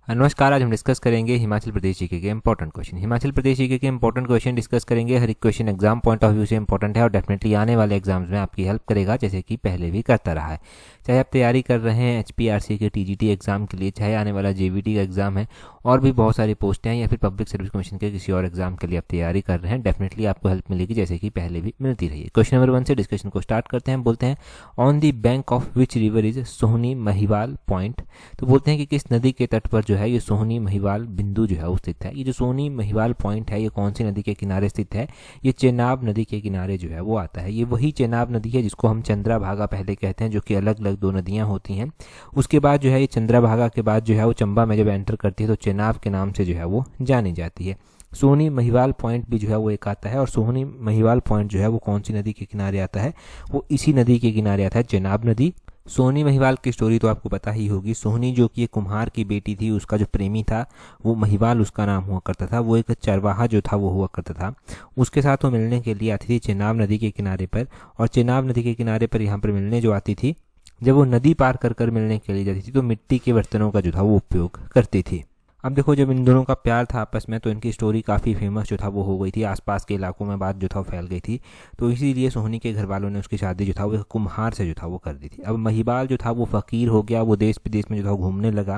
नमस्कार। आज हम डिस्कस करेंगे हिमाचल प्रदेश जीके के important question. Himachal Pradesh GK के इंपॉर्टेंट क्वेश्चन डिस्कस करेंगे। हर एक question exam point of view से इंपॉर्टेंट है और डेफिनेटली आने वाले एग्जाम्स में आपकी हेल्प करेगा, जैसे कि पहले भी करता रहा है। चाहे आप तैयारी कर रहे हैं HPRC के TGT एग्जाम के लिए, चाहे आने वाला JVT का एग्जाम है और भी बहुत सारी पोस्टें हैं, या फिर पब्लिक सर्विस कमीशन के किसी और एग्जाम के लिए आप तैयारी कर रहे हैं, डेफिनेटली आपको हेल्प मिलेगी, जैसे कि पहले भी मिलती रही है। क्वेश्चन नंबर 1 से डिस्कशन को स्टार्ट करते हैं। बोलते हैं on the bank of which river is Sohni Mahiwal point. तो बोलते हैं कि किस नदी के तट पर जो है ये सोहनी महिवाल बिंदु जो है वो स्थित है। ये जो सोहनी महिवाल पॉइंट है ये कौन सी नदी के किनारे स्थित है? ये चेनाब नदी के किनारे जो है वो आता है। ये वही चेनाब नदी है जिसको हम चंद्रभागा पहले कहते हैं, जो कि अलग अलग दो नदियां होती हैं। उसके बाद जो है ये चंद्रभागा के बाद जो है वो चंबा में जब एंटर करती है तो चेनाब के नाम से जो है वो जानी जाती है। सोहनी महिवाल पॉइंट भी जो है वो एक आता है, और सोहनी महिवाल पॉइंट जो है वो कौन सी नदी के किनारे आता है? वो इसी नदी के किनारे आता है, चेनाब नदी। सोहनी महिवाल की स्टोरी तो आपको पता ही होगी। सोहनी जो कि एक कुम्हार की बेटी थी, उसका जो प्रेमी था वो महिवाल उसका नाम हुआ करता था। वो एक चरवाहा जो था वो हुआ करता था। उसके साथ वो मिलने के लिए आती थी चेनाब नदी के किनारे पर, और चेनाब नदी के किनारे पर यहाँ पर मिलने जो आती थी, जब वो नदी पार कर कर मिलने के लिए जाती थी तो मिट्टी के बर्तनों का जो था वो उपयोग करती थी। अब देखो, जब इन दोनों का प्यार था आपस में तो इनकी स्टोरी काफ़ी फेमस जो था वो हो गई थी, आसपास के इलाकों में बात जो था वो फैल गई थी। तो इसीलिए सोहनी के घर वालों ने उसकी शादी जो था वो कुम्हार से जो था वो कर दी थी। अब महिवाल जो था वो फ़कीर हो गया, वो देश विदेश में जो था वो घूमने लगा,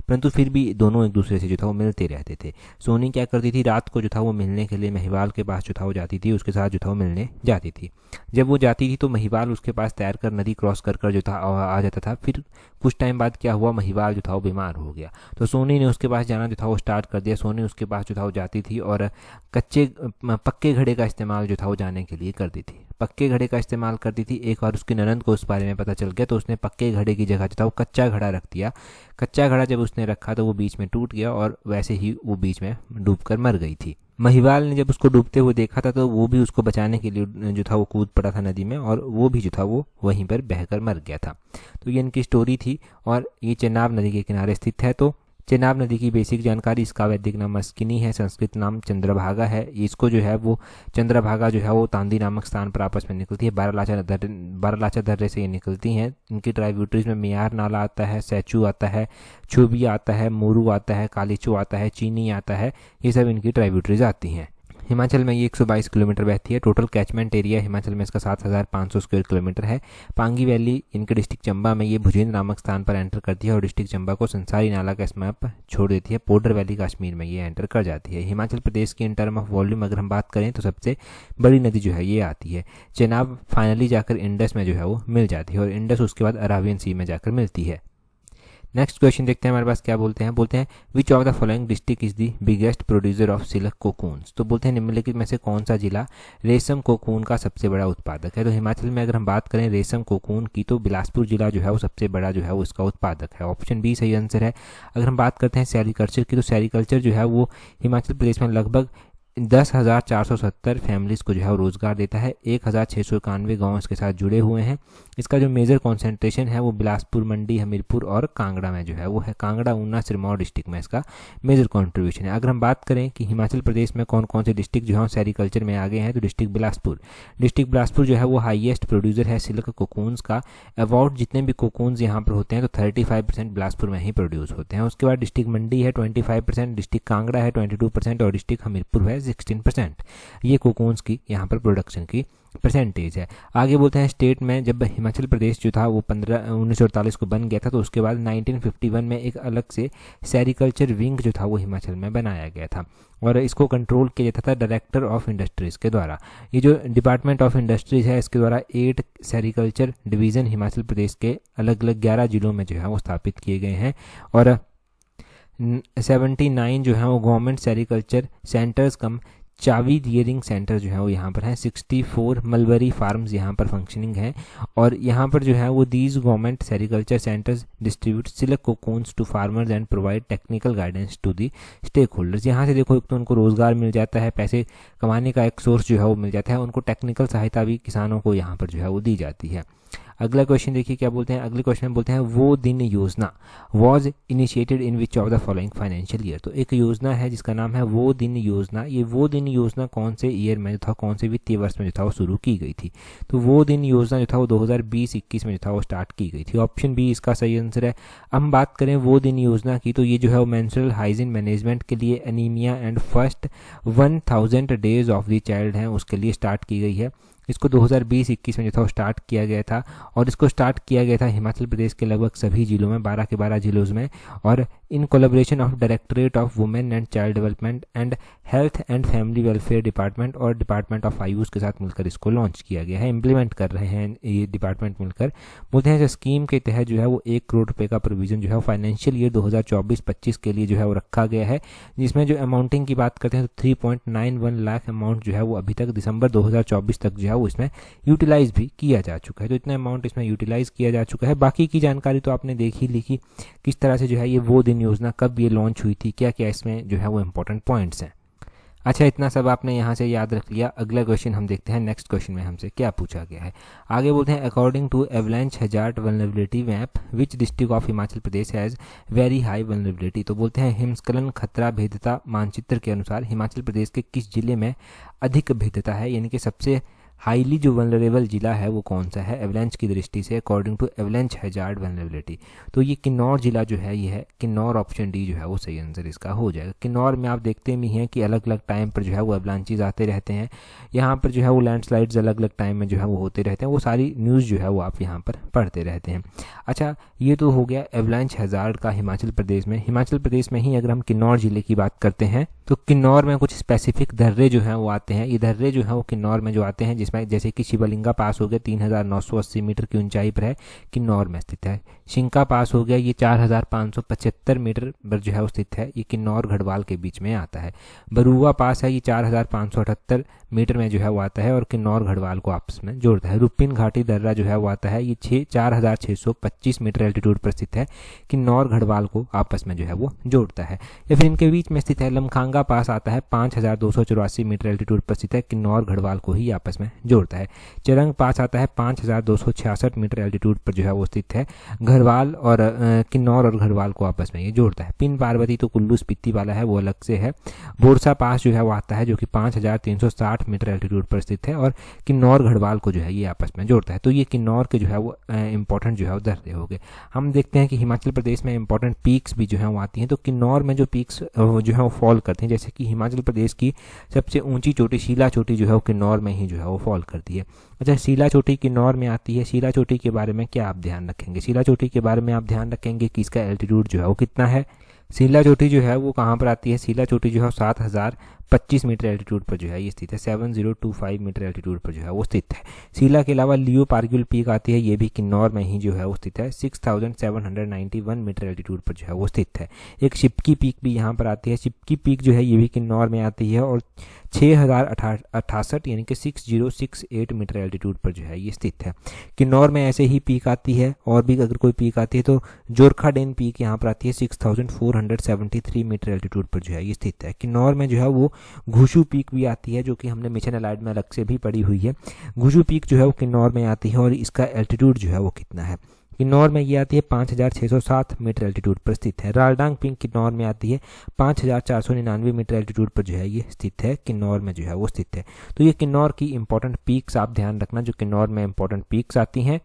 परंतु फिर भी दोनों एक दूसरे से जो था वो मिलते रहते थे। सोहनी क्या करती थी, रात को जो था वो मिलने के लिए महिवाल के पास जो था वो जाती थी, उसके साथ जो था वो मिलने जाती थी। जब वो जाती थी तो महिवाल उसके पास तैर कर नदी क्रॉस कर कर जो था आ जाता था। फिर कुछ टाइम बाद क्या हुआ, महिवाल जो था वो बीमार हो गया, तो सोहनी ने उसके पास जाना जो था वो स्टार्ट कर दिया। सोहनी उसके पास जो था वो जाती थी और पक्के घड़े का इस्तेमाल जो था वो जाने के लिए करती थी। पक्के घड़े का इस्तेमाल करती थी। एक बार उसकी ननद को उस बारे में पता चल गया तो उसने पक्के घड़े की जगह जो था वो कच्चा घड़ा रख दिया। कच्चा घड़ा जब उसने रखा तो वो बीच में टूट गया और वैसे ही वो बीच में डूबकर मर गई थी। महिवाल ने जब उसको डूबते हुए देखा था तो वो भी उसको बचाने के लिए जो था वो कूद पड़ा था नदी में, और वो भी जो था वो वहीं पर बहकर मर गया था। तो ये इनकी स्टोरी थी, और ये चेनाब नदी के किनारे स्थित है। तो चेनाब नदी की बेसिक जानकारी, इसका वैदिक नाम अस्किनी है, संस्कृत नाम चंद्रभागा है। इसको जो है वो चंद्रभागा जो है वो तांदी नामक स्थान पर आपस में निकलती है। बारालाचा दर्रे से ये निकलती हैं। इनकी ट्राइब्यूटरीज में मियार नाला आता है, सैचू आता है, छुबी आता है, मोरू आता है, कालीचू आता है, चीनी आता है। ये सब इनकी ट्राइब्यूटरीज आती हैं। हिमाचल में ये 122 किलोमीटर बहती है। टोटल कैचमेंट एरिया हिमाचल में इसका 7,500 स्क्वायर किलोमीटर है। पांगी वैली इनके डिस्ट्रिक्ट चंबा में ये भुजेंद्र नामक स्थान पर एंटर करती है और डिस्ट्रिक्ट चंबा को संसारी नाला का स्मैप छोड़ देती है। पोर्टर वैली कश्मीर में ये एंटर कर जाती है। हिमाचल प्रदेश की इन टर्म ऑफ वॉल्यूम अगर हम बात करें तो सबसे बड़ी नदी जो है ये आती है चेनाब। फाइनली जाकर इंडस में जो है वो मिल जाती है, और इंडस उसके बाद अराबियन सी में जाकर मिलती है। नेक्स्ट क्वेश्चन देखते हैं हमारे पास क्या बोलते हैं। बोलते हैं which of the following district is the biggest producer of silk cocoons. तो बोलते हैं निम्नलिखित में से कौन सा जिला रेशम कोकून का सबसे बड़ा उत्पादक है। तो हिमाचल में अगर हम बात करें रेशम कोकून की तो बिलासपुर जिला जो है वो सबसे बड़ा जो है वो इसका उत्पादक है। ऑप्शन बी सही आंसर है। अगर हम बात करते हैं सेरिकल्चर की तो सेरिकल्चर जो है वो हिमाचल प्रदेश में लगभग 10,470 फैमिलीज़ को जो है वो रोज़गार देता है। 1,691 गाँव इसके साथ जुड़े हुए हैं। इसका जो मेजर कॉन्सेंट्रेशन है वो बिलासपुर, मंडी, हमीरपुर और कांगड़ा में जो है वो है। कांगड़ा, ऊना, सिरमौर डिस्ट्रिक्ट में इसका मेजर कंट्रीब्यूशन है। अगर हम बात करें कि हिमाचल प्रदेश में कौन कौन से डिस्ट्रिक्ट जो है सेरिकल्चर में आगे हैं तो डिस्ट्रिक्ट बिलासपुर जो है वो हाईएस्ट प्रोड्यूसर है सिल्क कोकून्स का। अबाउट जितने भी कोकून्स यहाँ पर होते हैं तो 35% बिलासपुर में ही प्रोड्यूस होते हैं। उसके बाद डिस्ट्रिक्ट मंडी है 25%, डिस्ट्रिक्ट कांगड़ा है 22% और डिस्ट्रिक्ट हमीरपुर है 16%। ये कोकून्स की यहाँ पर प्रोडक्शन की परसेंटेज है। आगे बोलते हैं स्टेट में जब हिमाचल प्रदेश जो था वो 1948 को बन गया था तो उसके बाद 1951 में एक अलग से सेरिकल्चर विंग जो था वो हिमाचल में बनाया गया था, और इसको कंट्रोल किया जाता था डायरेक्टर ऑफ इंडस्ट्रीज़ के द्वारा। ये जो डिपार्टमेंट ऑफ इंडस्ट्रीज़ है इसके द्वारा 8 सेरिकल्चर डिवीज़न हिमाचल प्रदेश के अलग अलग 11 जिलों में जो है वो स्थापित किए गए हैं, और 79 जो है वो गवर्नमेंट सेरिकल्चर सेंटर्स कम चावी डियरिंग सेंटर जो है वो यहाँ पर है। 64 मलबरी फार्म्स यहाँ पर फंक्शनिंग हैं, और यहाँ पर जो है वो these government sericulture centres distribute silk cocoons to farmers and provide technical guidance to the stakeholders. यहाँ से देखो एक तो उनको रोज़गार मिल जाता है, पैसे कमाने का एक सोर्स जो है वो मिल जाता है, उनको टेक्निकल सहायता भी किसानों को यहाँ पर जो है वो दी जाती है। अगला क्वेश्चन देखिए क्या बोलते हैं, अगले क्वेश्चन में बोलते हैं वो दिन योजना was initiated in which of the following financial year. तो एक योजना है जिसका नाम है वो दिन योजना। ये वो दिन योजना कौन से ईयर में जो था, कौन से वित्तीय वर्ष में जो था वो शुरू की गई थी। तो वो दिन योजना जो था वो 2020-21 में जो था वो स्टार्ट की गई थी। ऑप्शन बी इसका सही आंसर है। अब हम बात करें वो दिन योजना की, तो ये जो है वो मेंस्ट्रुअल हाइजीन मैनेजमेंट के लिए, anaemia and first 1000 days of the child हैं उसके लिए स्टार्ट की गई है। इसको 2020-21 में जो था वो स्टार्ट किया गया था, और इसको स्टार्ट किया गया था हिमाचल प्रदेश के लगभग सभी जिलों में, 12 के 12 जिलों में, और in collaboration of directorate of women and child development and health and family welfare department और डिपार्टमेंट ऑफ आयुष के साथ मिलकर इसको लॉन्च किया गया है। इम्प्लीमेंट कर रहे हैं ये डिपार्टमेंट मिलकर। बोलते हैं स्कीम के तहत जो है वो 1 करोड़ रुपए का प्रोविजन जो है फाइनेंशियल ईयर 2024-25 के लिए जो है वो रखा गया है, जिसमें जो अमाउंटिंग की बात करते हैं तो 3.91 लाख अमाउंट जो है वो अभी तक दिसंबर 2024 तक जो है वो इसमें यूटिलाइज भी किया जा चुका है। तो इतना अमाउंट इसमें यूटिलाइज किया जा चुका है। बाकी की जानकारी तो आपने देख ही ली कि किस तरह से जो है ये वो दिन योजना कब ये लॉन्च हुई थी, क्या क्या इसमें जो है वो इंपॉर्टेंट पॉइंट्स हैं। अच्छा, इतना सब आपने यहाँ से याद रख लिया। अगला क्वेश्चन हम देखते हैं, नेक्स्ट क्वेश्चन में हमसे क्या पूछा गया है। आगे बोलते हैं according to avalanche hazard vulnerability map which district of Himachal Pradesh has very high vulnerability. तो बोलते हैं हिमस्खलन खतरा भेद्यता मानचित्र के अनुसार हिमाचल प्रदेश के किस जिले में अधिक भेद्यता है, यानी कि सबसे हाईली जो वल्नरेबल जिला है वो कौन सा है एवलांच की दृष्टि से, according to avalanche hazard vulnerability. तो ये किन्नौर जिला जो है ये है किन्नौर। ऑप्शन डी जो है वो सही आंसर इसका हो जाएगा। किन्नौर में आप देखते भी हैं कि अलग अलग टाइम पर जो है वो एवलांचेस आते रहते हैं। यहाँ पर जो है वो लैंडस्लाइड्स अलग अलग टाइम में जो है वो होते रहते हैं। वो सारी न्यूज़ जो है वो आप यहाँ पर पढ़ते रहते हैं। अच्छा, ये तो हो गया एवलांच हैजार्ड का हिमाचल प्रदेश में। हिमाचल प्रदेश में ही अगर हम किन्नौर जिले की बात करते हैं तो किन्नौर में कुछ स्पेसिफिक दर्रे जो हैं वो आते हैं। ये दर्रे जो हैं वो किन्नौर में जो आते हैं, जिसमें जैसे कि शिवलिंगा पास हो गया 3980 मीटर की ऊंचाई पर है, किन्नौर में स्थित है। शिंका पास हो गया, ये 4575 मीटर पर जो है वो स्थित है, ये किन्नौर गढ़वाल के बीच में आता है। बरुआ पास है, ये 4578 मीटर में जो है वो आता है और किन्नौर गढ़वाल को आपस में जोड़ता है। रुपिन घाटी दर्रा जो है वो आता है, ये 4625 मीटर एल्टीट्यूड पर स्थित है, किन्नौर गढ़वाल को आपस में जो है वो जोड़ता है। या फिर इनके बीच में स्थित है लमखांगा पास आता है, 5284 मीटर एल्टीट्यूड पर स्थित है, किन्नौर गढ़वाल को ही आपस में जोड़ता है। चरंग पास आता है 5266 मीटर एल्टीट्यूड पर जो है वो स्थित है, गढ़वाल और किन्नौर और गढ़वाल को आपस में ये जोड़ता है। पिन पार्वती तो कुल्लू स्पीति वाला है, वो अलग से है। बोरसा पास जो है वो आता है जो कि 5360 मीटर एल्टीट्यूड पर स्थित है और किन्नौर गढ़वाल को जो है ये आपस में जोड़ता है। तो ये किन्नौर के जो है वो इंपॉर्टेंट जो है वो दर्रे हो गए। हम देखते हैं कि हिमाचल प्रदेश में इंपॉर्टेंट पीक्स भी जो है वो आती हैं। तो किन्नौर में जो पीक्स जो है वो फॉल करते हैं, जैसे कि हिमाचल प्रदेश की सबसे ऊंची चोटी शीला चोटी जो है वो किन्नौर में ही जो है वो फॉल करती है। अच्छा, शीला चोटी किन्नौर में आती है। शीला चोटी के बारे में क्या आप ध्यान रखेंगे? शीला चोटी के बारे में आप ध्यान रखेंगे कि इसका एल्टीट्यूड जो है वो कितना है। शीला चोटी जो है वो कहाँ पर आती है? शीला चोटी जो है 7025 मीटर एल्टीट्यूड पर जो है ये स्थित है, 7025 मीटर एल्टीट्यूड पर जो है वो स्थित है। शीला के अलावा लियो पार्ग्यूल पीक आती है, ये भी किन्नौर में ही जो है वो स्थित है, 6791 मीटर एल्टीट्यूड पर जो है वो स्थित है। एक शिपकी पीक भी यहाँ पर आती है। शिपकी पीक जो है ये भी किन्नौर में आती है और 6068 यानी कि 6068 मीटर एल्टीट्यूड पर जो है ये स्थित है। किन्नौर में ऐसे ही पीक आती है, और भी अगर कोई पीक आती है तो जोरखाडेन पीक यहाँ पर आती है, 6473 मीटर एल्टीट्यूड पर जो है ये स्थित है। किन्नौर में जो है वो घुशु पीक भी आती है, जो कि हमने मिशन अलाइड में अलग से भी पढ़ी हुई है। घुशु पीक जो है वो किन्नौर में आती है और इसका एल्टीट्यूड जो है वो कितना है? किन्नौर में ये आती है 5607 मीटर एल्टीट्यूड पर स्थित है। रालडांग पीक किन्नौर में आती है 5499 मीटर एल्टीट्यूड पर जो है ये स्थित है, किन्नौर में जो है वो स्थित है। तो ये किन्नौर की इंपॉर्टेंट पीक्स आप ध्यान रखना, जो किन्नौर में इंपॉर्टेंट पीक्स आती हैं।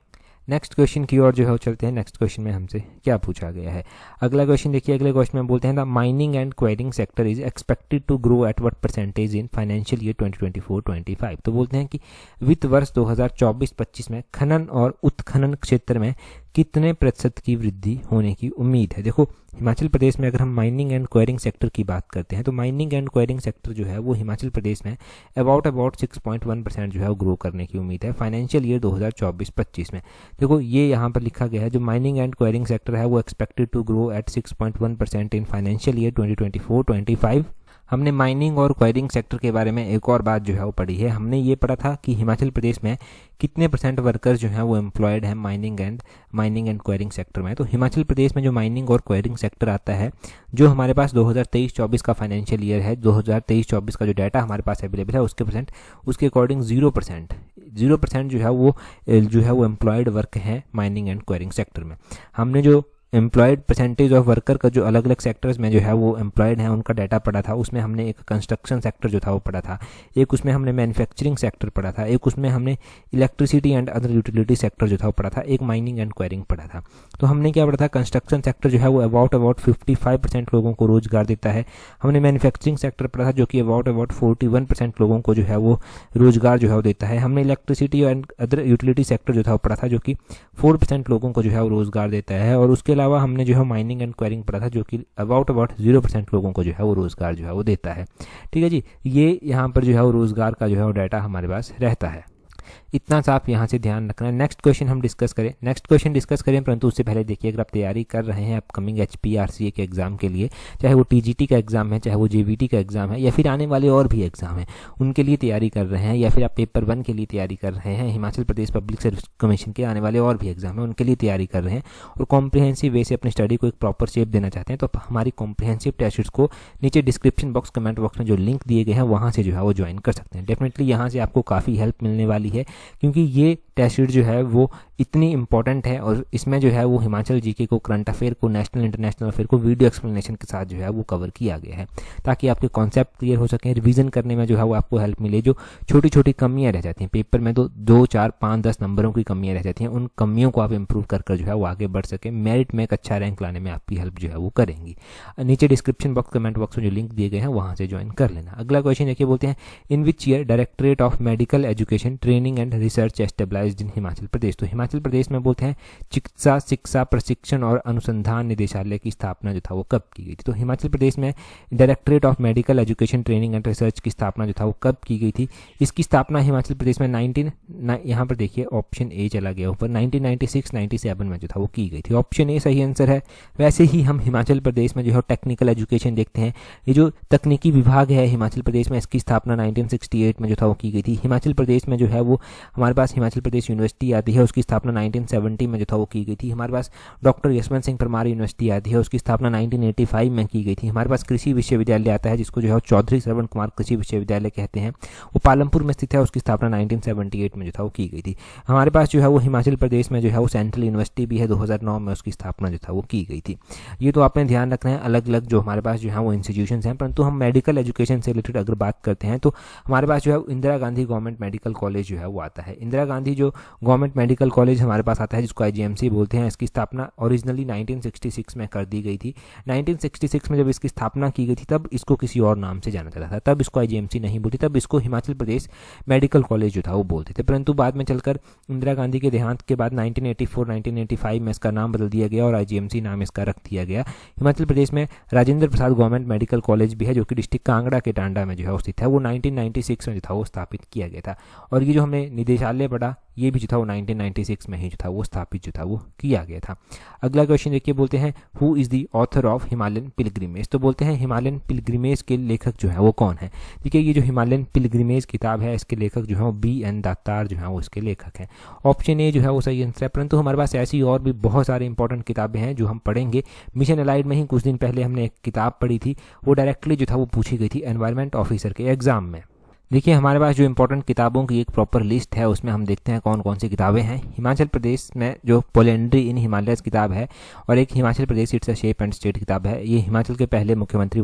नेक्स्ट क्वेश्चन की ओर जो है वो चलते हैं। नेक्स्ट क्वेश्चन में हमसे क्या पूछा गया है? अगला क्वेश्चन देखिए। अगले क्वेश्चन में बोलते हैं the mining and quarrying sector is expected to grow at what percentage in financial year 2024-25। तो बोलते हैं कि वित्त वर्ष 2024-25 में खनन और उत्खनन क्षेत्र में कितने प्रतिशत की वृद्धि होने की उम्मीद है? देखो, हिमाचल प्रदेश में अगर हम माइनिंग एंड क्वायरिंग सेक्टर की बात करते हैं तो माइनिंग एंड क्वायरिंग सेक्टर जो है वो हिमाचल प्रदेश में अबाउट 6.1% जो है वो ग्रो करने की उम्मीद है फाइनेंशियल ईयर 2024-25 में। देखो, ये यहाँ पर लिखा गया है, जो माइनिंग एंड क्वायरिंग सेक्टर है वो expected to grow at 6.1% in financial year 2024-25। हमने माइनिंग और क्वायरिंग सेक्टर के बारे में एक और बात जो है वो पढ़ी है। हमने ये पढ़ा था कि हिमाचल प्रदेश में कितने % वर्कर्स जो हैं वो एम्प्लॉयड हैं माइनिंग एंड क्वायरिंग सेक्टर में। तो हिमाचल प्रदेश में जो माइनिंग और क्वायरिंग सेक्टर आता है, जो हमारे पास 2023-24 का फाइनेंशियल ईयर है, 2023-24 का जो डाटा हमारे पास अवेलेबल है उसके अकॉर्डिंग 0% जो है वो एम्प्लॉयड वर्क है माइनिंग एंड क्वायरिंग सेक्टर में। हमने जो एम्प्लॉयड परसेंटेज ऑफ वर्कर का जो अलग अलग सेक्टर्स में जो है वो एम्प्लॉयड हैं उनका डाटा पढ़ा था, उसमें हमने एक कंस्ट्रक्शन सेक्टर जो था वो पढ़ा था, एक उसमें हमने मैन्युफैक्चरिंग सेक्टर पढ़ा था, एक उसमें हमने electricity and other utility sector जो था वो पढ़ा था, एक माइनिंग एंड क्वायरिंग पढ़ा था। तो हमने क्या पढ़ा था, कंस्ट्रक्शन सेक्टर जो है वो अबाउट 55% लोगों को रोजगार देता है। हमने मैन्युफैक्चरिंग सेक्टर पढ़ा था जो कि अबाउट 41% लोगों को जो है वो रोजगार जो है वो देता है। हमने electricity and other utility sector जो था वो पढ़ा था जो कि 4% लोगों को जो है वो रोजगार देता है। और उसके अलावा हमने जो है माइनिंग एंड क्वायरिंग पढ़ा था जो कि अबाउट 0% लोगों को जो है वो रोजगार जो है वो देता है। ठीक है जी, ये यहाँ पर जो है वो रोजगार का जो है वो डाटा हमारे पास रहता है। इतना सा आप यहाँ से ध्यान रखना है। नेक्स्ट क्वेश्चन डिस्कस करें, परंतु उससे पहले देखिए, अगर आप तैयारी कर रहे हैं अपकमिंग HPRCA के एग्जाम के लिए, चाहे वो TGT का एग्जाम है, चाहे वो JVT का एग्जाम है, या फिर आने वाले और भी एग्जाम है उनके लिए तैयारी कर रहे हैं, या फिर आप पेपर 1 के लिए तैयारी कर रहे हैं, Himachal Pradesh public service commission के आने वाले और भी एग्जाम है उनके लिए तैयारी कर रहे हैं, और कॉम्प्रिहेंसिव वे से अपनी स्टडी को एक प्रॉपर शेप देना चाहते हैं, तो हमारी कॉम्प्रिहेंसिव टेस्ट सीरीज को नीचे डिस्क्रिप्शन बॉक्स, कमेंट बॉक्स में जो लिंक दिए गए हैं वहाँ से जो है वो ज्वाइन कर सकते हैं। डेफिनेटली यहाँ से आपको काफ़ी हेल्प मिलने वाली है, क्योंकि ये टेस्ट सीरीज जो है वो इतनी इंपॉर्टेंट है, और इसमें जो है वो हिमाचल जीके को, करंट अफेयर को, नेशनल इंटरनेशनल अफेयर को वीडियो एक्सप्लेनेशन के साथ जो है वो कवर किया गया है, ताकि आपके कॉन्सेप्ट क्लियर हो सकें, रिवीजन करने में जो है वो आपको हेल्प मिले। जो छोटी छोटी कमियां रह जाती हैं पेपर में, 2, 4, 5, 10 नंबरों की कमियां रह जाती हैं, उन कमियों को आप इंप्रूव कर जो है वो आगे बढ़ सके, मेरिट में एक अच्छा रैंक लाने में आपकी हेल्प जो है वो करेंगी। नीचे डिस्क्रिप्शन बॉक्स, कमेंट बॉक्स में जो लिंक दिए गए हैं वहाँ से ज्वाइन कर लेना। अगला क्वेश्चन देखिए, बोलते हैं in which year directorate of medical education training and research established in Himachal Pradesh. तो हिमाचल प्रदेश में बोलते हैं चिकित्सा शिक्षा प्रशिक्षण और अनुसंधान निदेशालय की स्थापना जो था वो कब की गई थी। तो हिमाचल प्रदेश में directorate of medical education training and research की स्थापना जो था वो कब की गई थी। इसकी स्थापना हिमाचल प्रदेश में यहाँ पर देखिए ऑप्शन ए चला गया ऊपर, 1996-97 में जो था वो की गई थी। ऑप्शन ए सही आंसर है। वैसे ही हम हिमाचल प्रदेश में जो है टेक्निकल एजुकेशन देखते हैं, ये जो तकनीकी विभाग है हिमाचल प्रदेश में, इसकी स्थापना 1968 में जो था वो की गई थी। हिमाचल प्रदेश में जो है वो हमारे पास हिमाचल प्रदेश यूनिवर्सिटी आती है, उसकी स्थापना 1970 में जो था वो की गई थी। हमारे पास डॉक्टर यशवंत सिंह परमार यूनिवर्सिटी आती है, उसकी स्थापना 1985 में की गई थी। हमारे पास कृषि विश्वविद्यालय आता है जिसको जो है चौधरी श्रवण कुमार कृषि विश्वविद्यालय कहते हैं, वो पालमपुर में स्थित है, उसकी स्थापना 1978 में जो था वो की गई थी। हमारे पास जो है वो हिमाचल प्रदेश में जो है वो सेंट्रल यूनिवर्सिटी भी है, 2009 में उसकी स्थापना जो था वो की गई थी। ये तो आपने ध्यान रखना है, अलग अलग जो हमारे पास जो है वो इंस्टीट्यूशंस हैं। परंतु हम मेडिकल एजुकेशन से रिलेटेड अगर बात करते हैं तो हमारे पास जो है Indira Gandhi government medical college जो है वो आता है। इंदिरा गांधी जो गवर्नमेंट मेडिकल कॉलेज हमारे पास आता है जिसको IGMC बोलते हैं, इसकी स्थापना ओरिजिनली 1966 में कर दी गई थी। 1966 में जब इसकी स्थापना की गई थी तब इसको किसी और नाम से जाना जाता था, तब इसको IGMC नहीं बोलती, तब इसको हिमाचल प्रदेश मेडिकल कॉलेज जो था वो बोलते थे। परंतु बाद में चलकर इंदिरा गांधी के देहांत के बाद 1984-1985 में इसका नाम बदल दिया गया और IGMC नाम इसका रख दिया गया। हिमाचल प्रदेश में Rajendra Prasad government medical college भी है जो कि डिस्ट्रिक्ट कांगड़ा के टांडा में जो है स्थित है, वो 1996 में जो था वो स्थापित किया गया था। और ये जो हमने निदेशालय पढ़ा ये भी जो था वो 1996 में ही जो था वो स्थापित जो था वो किया गया था। अगला क्वेश्चन देखिए, बोलते हैं who is the author of Himalayan pilgrimage. तो बोलते हैं हिमालयन पिलग्रिमेज के लेखक जो है वो कौन है। देखिए ये जो हिमालयन पिलग्रिमेज किताब है इसके लेखक जो है वो BN दातार जो है वो इसके लेखक हैं। ऑप्शन ए जो है वो सही आंसर है। परंतु हमारे पास ऐसी और भी बहुत सारी इंपॉर्टेंट किताबें हैं जो हम पढ़ेंगे। मिशन अलाइड में ही कुछ दिन पहले हमने एक किताब पढ़ी थी, वो डायरेक्टली जो था वो पूछी गई थी एनवायरमेंट ऑफिसर के एग्जाम में। देखिए हमारे पास जो इंपॉर्टेंट किताबों की एक प्रॉपर लिस्ट है उसमें हम देखते हैं कौन कौन सी किताबें हैं। हिमाचल प्रदेश में जो पोलेंड्री इन हिमालयस किताब है और एक Himachal Pradesh it's a shape and state किताब है, ये हिमाचल के पहले मुख्यमंत्री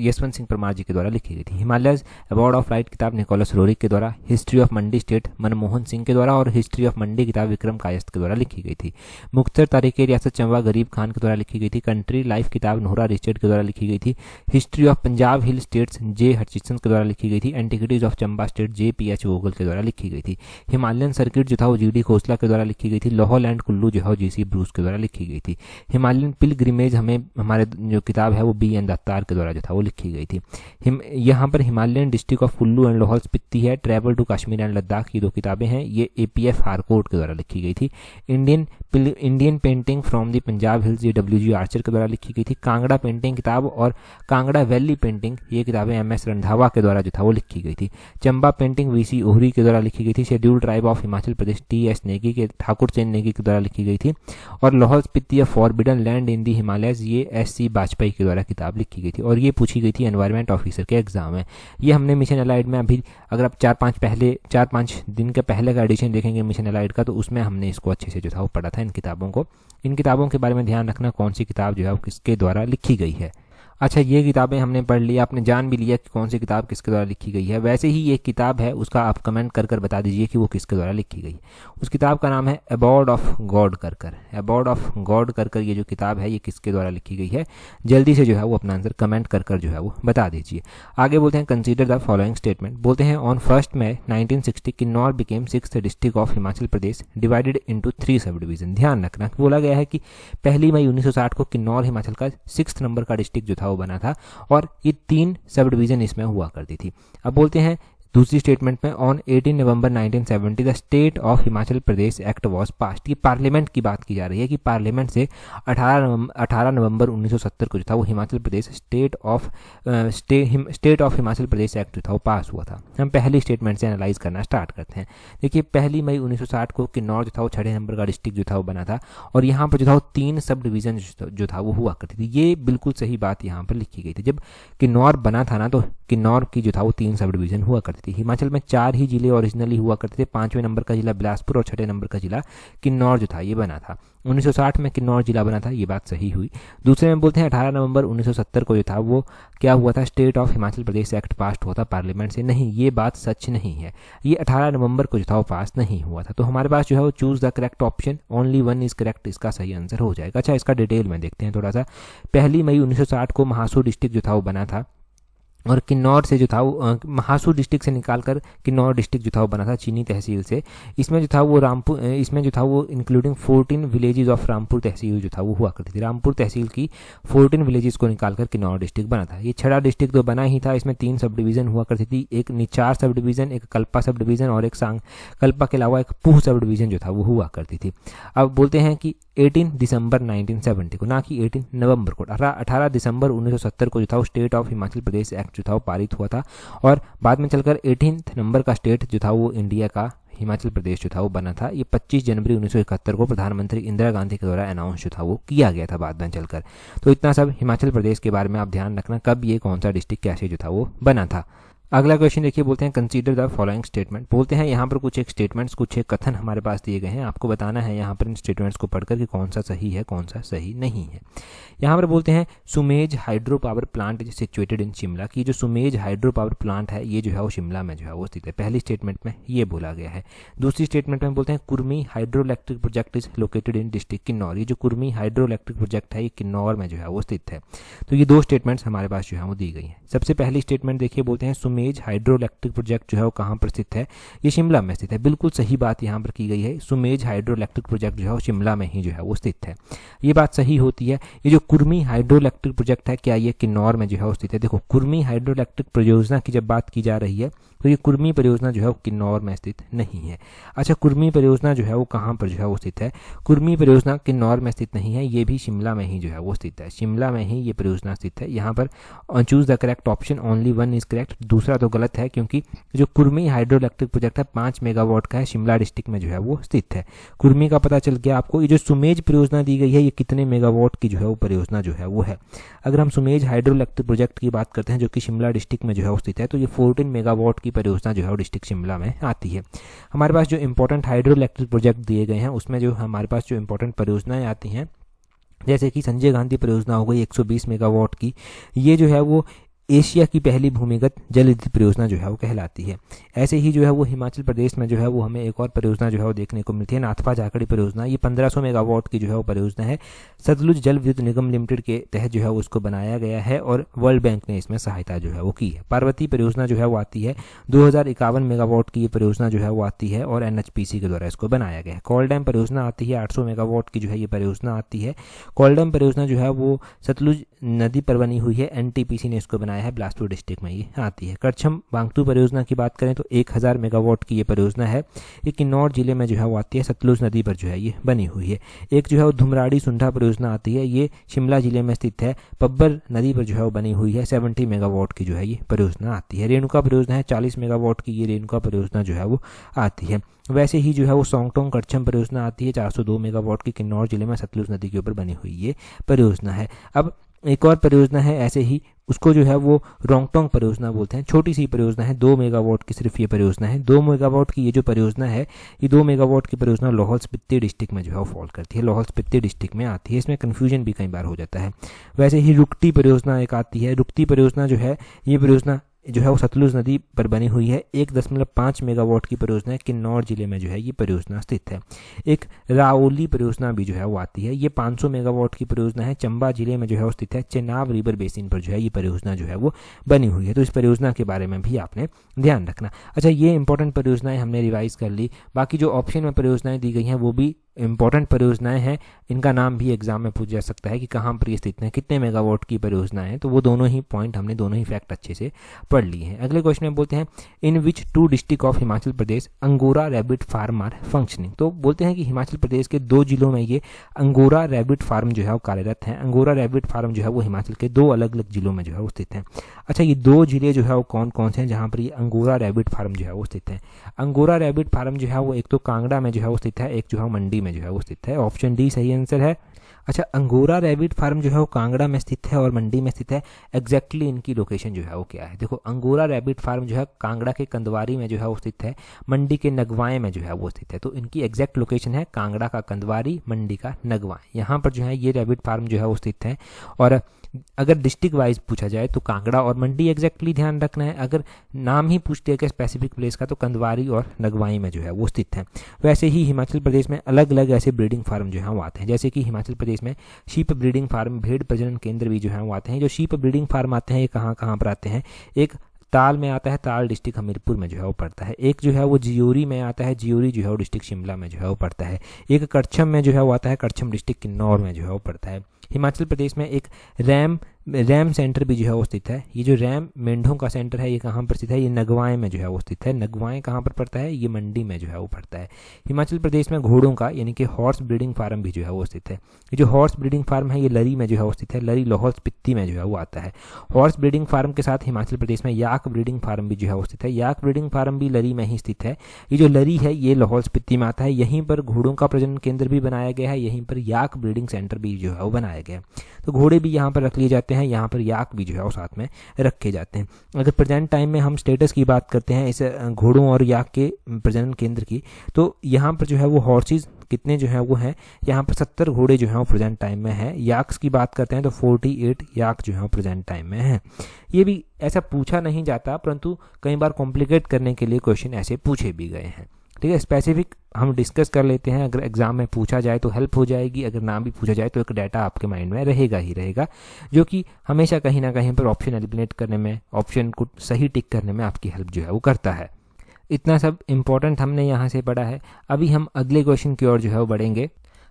यशवंत सिंह परमार जी के द्वारा लिखी गई थी। हिमालयस अवार्ड ऑफ राइट किताब निकोलस रोरिक के द्वारा, history of Mandi state Manmohan Singh के द्वारा और हिस्ट्री ऑफ मंडी किताब विक्रम कायस्थ के द्वारा लिखी गई थी। मुख्तर तारीख रियासत चंबा गरीब खान के द्वारा लिखी गई थी। कंट्री लाइफ किताब नोहरा रिचर्ड के द्वारा लिखी गई थी। History of Punjab hill states J Christian के द्वारा लिखी गई थी। Antiquities of Chamba state JPH वोगल के द्वारा लिखी गई थी। हिमालयन सर्किट जो था वो GD खोसला के द्वारा लिखी गई थी। लाहौल एंड कुल्लू जो है GC ब्रूस के द्वारा लिखी गई थी। हिमालयन पिलग्रिमेज हमें हमारे जो किताब है वो BN दत्तार के द्वारा जो था वो लिखी गई थी। यहाँ पर Himalayan district of Kullu and Lahaul Spiti है। Travel to Kashmir and Ladakh, ये 2 किताबें हैं, ये APF हारकोट के द्वारा लिखी गई थी। Indian painting from the Punjab hills, ये WG आर्चर के द्वारा लिखी गई थी। कांगड़ा पेंटिंग किताब और कांगड़ा वैली पेंटिंग, ये किताबें MS रंधावा के द्वारा जो था वो लिखी गई थी। चंबा पेंटिंग VC ओहरी के द्वारा लिखी गई थी। Scheduled tribe of Himachal Pradesh TS Negi के ठाकुर चंद नेगी के द्वारा लिखी गई थी। और Lahaul Spiti forbidden land in the Himalayas, ये SC वाजपेयी के द्वारा किताब लिखी गई थी और ये पूछी गई थी एनवायरमेंट ऑफिसर के एग्जाम में। ये हमने मिशन अलाइड में अभी अगर आप 4-5 दिन के पहले का एडिशन देखेंगे मिशन अलाइड का, तो उसमें हमने इसको अच्छे से जो था वो पढ़ा था इन किताबों को। इन किताबों के बारे में ध्यान रखना कौन सी किताब जो है वो किसके द्वारा लिखी गई है। अच्छा, ये किताबें हमने पढ़ ली, आपने जान भी लिया कि कौन सी किताब किसके द्वारा लिखी गई है। वैसे ही एक किताब है, उसका आप कमेंट कर बता दीजिए कि वो किसके द्वारा लिखी गई। उस किताब का नाम है अबॉर्ड ऑफ गॉड कर। अबॉर्ड ऑफ गॉड कर ये जो किताब है ये किसके द्वारा लिखी गई है, जल्दी से जो है वो अपना आंसर कमेंट कर जो है वो बता दीजिए। आगे बोलते हैं कंसीडर द फॉलोइंग स्टेटमेंट। बोलते हैं on 1 May 1960 Kinnaur became 6th district of Himachal Pradesh divided into 3 sub division. ध्यान रखना बोला गया है कि 1 मई 1960 को किन्नौर हिमाचल का 6th नंबर का डिस्ट्रिक्ट जो था वो बना था और ये 3 सब डिवीजन इसमें हुआ करती थी। अब बोलते हैं दूसरी स्टेटमेंट में on 18 November 1970 the state of Himachal Pradesh act was passed. ये पार्लियामेंट की बात की जा रही है कि पार्लियामेंट से 18 नवंबर 1970 को जो था वो Himachal Pradesh state of Himachal Pradesh act जो था वो पास हुआ था। हम पहली स्टेटमेंट से एनालाइज करना स्टार्ट करते हैं। देखिए 1 मई 1960 को किन्नौर जो था वो 6 नंबर का डिस्ट्रिक्ट जो था वो बना था और यहाँ पर जो था वो 3 सब डिवीजन जो था वो हुआ करती थी। ये बिल्कुल सही बात यहाँ पर लिखी गई थी। जब किन्नौर बना था ना तो किन्नौर की जो था वो 3 सब डिवीजन हुआ करती थी। हिमाचल में 4 ही जिले ओरिजिनली हुआ करते थे। 5वें नंबर का जिला बिलासपुर और 6 नंबर का जिला किन्नौर जो था ये बना था। 1960 में किन्नौर जिला बना था, ये बात सही हुई। दूसरे में बोलते हैं 18 नवंबर 1970 को जो था वो क्या हुआ था, state of Himachal Pradesh act पास हुआ था पार्लियामेंट से। नहीं, ये बात सच नहीं है। ये 18 नवंबर को जो था वो पास नहीं हुआ था। तो हमारे पास जो है वो choose the correct option, only 1 is correct, इसका सही आंसर हो जाएगा। अच्छा, इसका डिटेल में देखते हैं थोड़ा सा। 1 मई 1960 को महासू डिस्ट्रिक्ट जो था वो बना था और किन्नौर से जो था वो महासू डिस्ट्रिक्ट से निकालकर किन्नौर डिस्ट्रिक्ट जो था वो बना था चीनी तहसील से। इसमें जो था वो इसमें जो था वो इंक्लूडिंग 14 विलेजेस ऑफ रामपुर तहसील जो था वो हुआ करती थी। रामपुर तहसील की 14 विलेजेस को निकालकर किन्नौर डिस्ट्रिक्ट बना था। ये 6 डिस्ट्रिक्ट तो बना ही था, इसमें 3 सब डिवीजन हुआ करती थी, एक निचार सब डिवीजन, एक कल्पा सब डिवीजन और एक कल्पा के अलावा एक पूह सब डिवीजन जो था वो हुआ करती थी। अब बोलते हैं कि 18 दिसंबर 1970 को, ना कि 18 नवंबर को, 18 दिसंबर 1970 को जो था वो state of Himachal Pradesh act जो था वो पारित हुआ था और बाद में चलकर 18 नंबर का स्टेट जो था वो इंडिया का हिमाचल प्रदेश जो था वो बना था। ये 25 जनवरी 1971 को प्रधानमंत्री इंदिरा गांधी के द्वारा अनाउंस जो था वो किया गया था बाद में चलकर। तो इतना सब हिमाचल प्रदेश के बारे में आप ध्यान रखना, कब ये कौन सा डिस्ट्रिक्ट कैसे जो था वो बना था। अगला क्वेश्चन देखिए, बोलते हैं कंसीडर द फॉलोइंग स्टेटमेंट। बोलते हैं यहाँ पर कुछ एक स्टेटमेंट्स, कुछ एक कथन हमारे पास दिए गए हैं, आपको बताना है यहाँ पर इन स्टेटमेंट्स को पढ़कर कि कौन सा सही है कौन सा सही नहीं है। यहाँ पर बोलते हैं Sumej hydro power plant is situated in Shimla, की जो सुमेज हाइड्रो पावर प्लांट है ये जो है वो शिमला में जो है वो स्थित है। पहली स्टेटमेंट में ये बोला गया है। दूसरी स्टेटमेंट में बोलते हैं Kurmi hydro electric project is located in district Kinnaur, ये जो कुर्मी हाइड्रो इलेक्ट्रिक प्रोजेक्ट है ये किन्नौर में जो है वो स्थित है। तो ये 2 स्टेटमेंट्स हमारे पास जो है वो दी गई हैं। सबसे पहली स्टेटमेंट देखिए, बोलते हैं सुमेज हाइड्रो इलेक्ट्रिक प्रोजेक्ट जो है वो कहाँ पर स्थित है, ये शिमला में स्थित है। बिल्कुल सही बात यहाँ पर की गई है, सुमेज हाइड्रो इलेक्ट्रिक प्रोजेक्ट जो है वो शिमला में ही जो है वो स्थित है। ये बात सही होती है। ये जो कुर्मी हाइड्रो इलेक्ट्रिक प्रोजेक्ट है क्या ये किन्नौर में जो है वो स्थित है। देखो कुर्मी हाइड्रो इलेक्ट्रिक परियोजना की जब बात की जा रही है तो ये कुर्मी परियोजना जो है वो किन्नौर में स्थित नहीं है। अच्छा, कुर्मी परियोजना जो है वो कहाँ पर जो है वो स्थित है, कुर्मी परियोजना किन्नौर में स्थित नहीं है, ये भी शिमला में ही जो है वो स्थित है। शिमला में ही ये परियोजना स्थित है। यहाँ पर choose the correct option, only 1 is correct. दूसरा तो गलत है क्योंकि जो कुर्मी हाइड्रो इलेक्ट्रिक प्रोजेक्ट है 5 मेगावाट का है, शिमला डिस्ट्रिक्ट में जो है वो स्थित है। कुर्मी का पता चल गया आपको। ये जो सुमेज परियोजना दी गई है ये कितने मेगावाट की जो है वो परियोजना जो है वो है। अगर हम सुमेज हाइड्रो इलेक्ट्रिक प्रोजेक्ट की बात करते हैं जो कि शिमला डिस्ट्रिक्ट में जो है वो स्थित है, तो ये 14 मेगावाट की परियोजना जो है वो डिस्ट्रिक्ट शिमला में आती है। हमारे पास जो इंपॉर्टेंट हाइड्रो इलेक्ट्रिक प्रोजेक्ट दिए गए हैं उसमें जो हमारे पास जो इंपॉर्टेंट परियोजनाएं आती हैं जैसे कि संजय गांधी परियोजना हो गई 120 मेगावाट की, ये जो है वो एशिया की पहली भूमिगत जल विद्युत परियोजना जो है वो कहलाती है। ऐसे ही जो है वो हिमाचल प्रदेश में जो है वो हमें एक और परियोजना जो है वो देखने को मिलती है, नाथपा झाकड़ी परियोजना। ये 1500 मेगावाट की जो है वो परियोजना है। सतलुज जल विद्युत निगम लिमिटेड के तहत जो है वो उसको बनाया गया है और वर्ल्ड बैंक ने इसमें सहायता जो है वो की है। पार्वती परियोजना जो है वो आती है, 2051 मेगावाट की ये परियोजना जो है वो आती है और एनएचपीसी के द्वारा इसको बनाया गया है। कोल डैम परियोजना आती है, 800 मेगावाट की जो है ये परियोजना आती है। कोल डैम परियोजना जो है वो सतलुज नदी पर बनी हुई है, एनटीपीसी ने इसको बनाया है, बिलासपुर डिस्ट्रिक्ट में ये आती है। करछम बांगतू परियोजना की बात करें तो 1000 मेगावाट की ये परियोजना है, ये किन्नौर जिले में जो है वो आती है, सतलुज नदी पर जो है ये बनी हुई है। एक जो है वो धुमराड़ी सुंढा परियोजना आती है, ये शिमला जिले में स्थित है, पब्बर नदी पर जो है वो बनी हुई है, 70 मेगावाट की जो है ये परियोजना आती है। रेणुका परियोजना है, 40 मेगावाट की ये रेणुका परियोजना जो है वो आती है। वैसे ही जो है वो सोंगटोंग करछम परियोजना आती है, 402 मेगावाट की, किन्नौर जिले में सतलुज नदी के ऊपर बनी हुई ये परियोजना है। अब एक और परियोजना है ऐसे ही, उसको जो है वो रोंगटोंग परियोजना बोलते हैं। छोटी सी परियोजना है, 2 मेगावाट की सिर्फ ये परियोजना है। 2 मेगावाट की ये जो परियोजना है, ये 2 मेगावाट की परियोजना लाहौल स्पीति डिस्ट्रिक्ट में जो है वो फॉल करती है, लाहौल स्पीति डिस्ट्रिक्ट में आती है। इसमें कन्फ्यूजन भी कई बार हो जाता है। वैसे ही रुकटी परियोजना एक आती है। रुकटी परियोजना जो है, ये परियोजना जो है वो सतलुज नदी पर बनी हुई है, 1.5 मेगावाट की परियोजना है, किन्नौर जिले में जो है ये परियोजना स्थित है। एक राओली परियोजना भी जो है वो आती है, ये 500 मेगावाट की परियोजना है, चंबा जिले में जो है वो स्थित है, चेनाब रिवर बेसिन पर जो है ये परियोजना जो है वो बनी हुई है। तो इस परियोजना के बारे में भी आपने ध्यान रखना। अच्छा, ये इंपॉर्टेंट परियोजनाएं हमने रिवाइज कर ली। बाकी जो ऑप्शन में परियोजनाएं दी गई हैं वो भी इंपॉर्टेंट परियोजनाएं हैं, इनका नाम भी एग्जाम में पूछा जा सकता है कि कहाँ पर ये स्थित है, कितने मेगावाट की परियोजनाएं हैं। तो वो दोनों ही पॉइंट हमने दोनों ही फैक्ट अच्छे से पढ़ लिए हैं। अगले क्वेश्चन में बोलते हैं, in which 2 district of Himachal Pradesh angora rabbit farm are functioning. तो बोलते हैं कि हिमाचल प्रदेश के 2 जिलों में ये अंगोरा रैबिट फार्म जो है वो कार्यरत है। अंगोरा रैबिट फार्म जो है वो हिमाचल के 2 अलग अलग जिलों में जो है वो स्थित है। अच्छा, ये 2 जिले जो है वो कौन कौन से हैं जहाँ पर ये अंगोरा रैबिट फार्म जो है वो स्थित है? अंगोरा रैबिट फार्म जो है वो एक तो कांगड़ा में जो है वो स्थित है, एक जो है मंडी में जो है वो स्थित है। ऑप्शन डी सही आंसर है। अच्छा, अंगोरा रैबिट फार्म जो है वो कांगड़ा में स्थित है और मंडी में स्थित है। एग्जैक्टली इनकी लोकेशन जो है वो क्या है? देखो, अंगोरा रैबिट फार्म जो है कांगड़ा के कंदवारी में जो है वो स्थित है, मंडी के नगवाएं में जो है वो स्थित है। तो इनकी एग्जैक्ट लोकेशन है कांगड़ा का कंदवारी, मंडी का नगवाएं। यहाँ पर जो है ये रैबिट फार्म जो है वो स्थित है। और अगर डिस्ट्रिक्ट वाइज पूछा जाए तो कांगड़ा और मंडी एग्जैक्टली ध्यान रखना है। अगर नाम ही पूछते हैं कि स्पेसिफिक प्लेस का, तो कंदवारी और नगवाई में जो है वो स्थित है। वैसे ही हिमाचल प्रदेश में अलग अलग ऐसे ब्रीडिंग फार्म जो है वो आते हैं, जैसे कि हिमाचल प्रदेश में शीप ब्रीडिंग फार्म, भेड़ प्रजनन केंद्र भी जो है वो आते हैं। जो शीप ब्रीडिंग फार्म आते हैं ये कहाँ कहाँ पर आते हैं? एक ताल में आता है, ताल डिस्ट्रिक्ट हमीरपुर में जो है वो पड़ता है। एक जो है वो जियोरी में आता है, जियोरी जो है वो डिस्ट्रिक्ट शिमला में जो है वो पड़ता है। एक करछम में जो है वो आता है, करछम डिस्ट्रिक्ट किन्नौर में जो है वो पड़ता है। हिमाचल प्रदेश में एक रैम सेंटर भी जो है वो स्थित है। ये जो रैम मेंढों का सेंटर है ये कहाँ पर स्थित है? ये नगवाएं में जो है वो स्थित है। नगवाएं कहाँ पर पड़ता है? ये मंडी में जो है वो पड़ता है। हिमाचल प्रदेश में घोड़ों का यानी कि हॉर्स ब्रीडिंग फार्म भी जो है वो स्थित है। ये जो हॉर्स ब्रीडिंग फार्म है ये लरी में जो है वो स्थित है, लरी लाहौल स्पीति में जो है वो आता है। हॉर्स ब्रीडिंग फार्म के साथ हिमाचल प्रदेश में याक ब्रीडिंग फार्म भी जो है वो स्थित है। याक ब्रीडिंग फार्म भी लरी में ही स्थित है। ये जो लरी है ये लाहौल स्पीति में आता है। यहीं पर घोड़ों का प्रजनन केंद्र भी बनाया गया है, यहीं पर याक ब्रीडिंग सेंटर भी जो है वो बनाया गया है। तो घोड़े भी यहाँ पर रख लिए जाते हैं, यहाँ पर याक भी जो है वो साथ में रखे जाते हैं। अगर प्रेजेंट टाइम में हम स्टेटस की बात करते हैं इस घोड़ों और याक के प्रजनन केंद्र की, तो यहाँ पर जो है वो हॉर्सेज कितने जो है वो हैं? यहाँ पर 70 घोड़े जो है वो प्रेजेंट टाइम में हैं। याक्स की बात करते हैं तो 48 याक जो है वो प्रेजेंट टाइम में हैं। ये भी ऐसा पूछा नहीं जाता, परंतु कई बार कॉम्प्लिकेट करने के लिए क्वेश्चन ऐसे पूछे भी गए हैं। ठीक है, स्पेसिफिक हम डिस्कस कर लेते हैं। अगर एग्जाम में पूछा जाए तो हेल्प हो जाएगी, अगर ना भी पूछा जाए तो एक डाटा आपके माइंड में रहेगा ही रहेगा, जो कि हमेशा कहीं ना कहीं पर ऑप्शन एलिमिनेट करने में, ऑप्शन को सही टिक करने में आपकी हेल्प जो है वो करता है। इतना सब इंपॉर्टेंट हमने यहाँ से पढ़ा है। अभी हम अगले क्वेश्चन की ओर जो है वो बढ़ेंगे।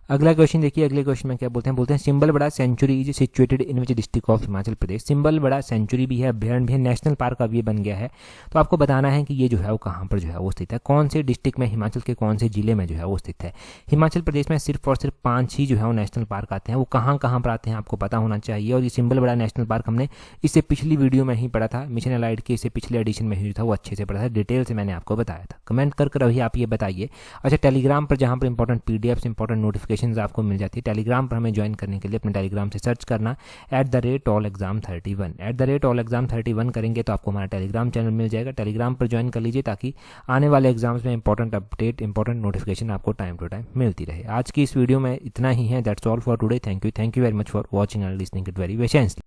अगला क्वेश्चन देखिए, अगले क्वेश्चन में क्या बोलते हैं? Simbalbara sanctuary is situated in which district of Himachal Pradesh. Simbalbara sanctuary भी है, अभ्यारण्य भी है, नेशनल पार्क अब ये बन गया है। तो आपको बताना है कि ये जो है वो कहाँ पर जो है वो स्थित है, कौन से डिस्ट्रिक्ट में, हिमाचल के कौन से जिले में जो है वो स्थित है। हिमाचल प्रदेश में सिर्फ और सिर्फ 5 ही जो है वो नेशनल पार्क आते हैं। वो कहाँ कहाँ पर आते हैं आपको पता होना चाहिए। और ये सिंबलबड़ा नेशनल पार्क हमने इससे पिछली वीडियो में ही पढ़ा था, मिशन एलाइड के इससे पिछले एडिशन में ही था, वो अच्छे से पढ़ा था, डिटेल से मैंने आपको बताया था। कमेंट कर अभी आप ये बताइए। अच्छा, टेलीग्राम पर जहाँ पर इंपॉर्टेंट पीडीएफ्स, इंपॉर्टेंट नोटिफिकेशन आपको मिल जाती है, टेलीग्राम पर हमें ज्वाइन करने के लिए अपने टेलीग्राम से सर्च करना @allexam31। @allexam31 करेंगे तो आपको हमारा टेलीग्राम चैनल मिल जाएगा। टेलीग्राम पर ज्वाइन कर लीजिए ताकि आने वाले एग्जाम्स में इंपॉर्टेंट अपडेट, इंपॉर्टेंट नोटिफिकेशन आपको टाइम टू टाइम मिलती रहे। आज की इस वीडियो में इतना ही है। That's all for today. Thank you very much for watching and listening it very patiently.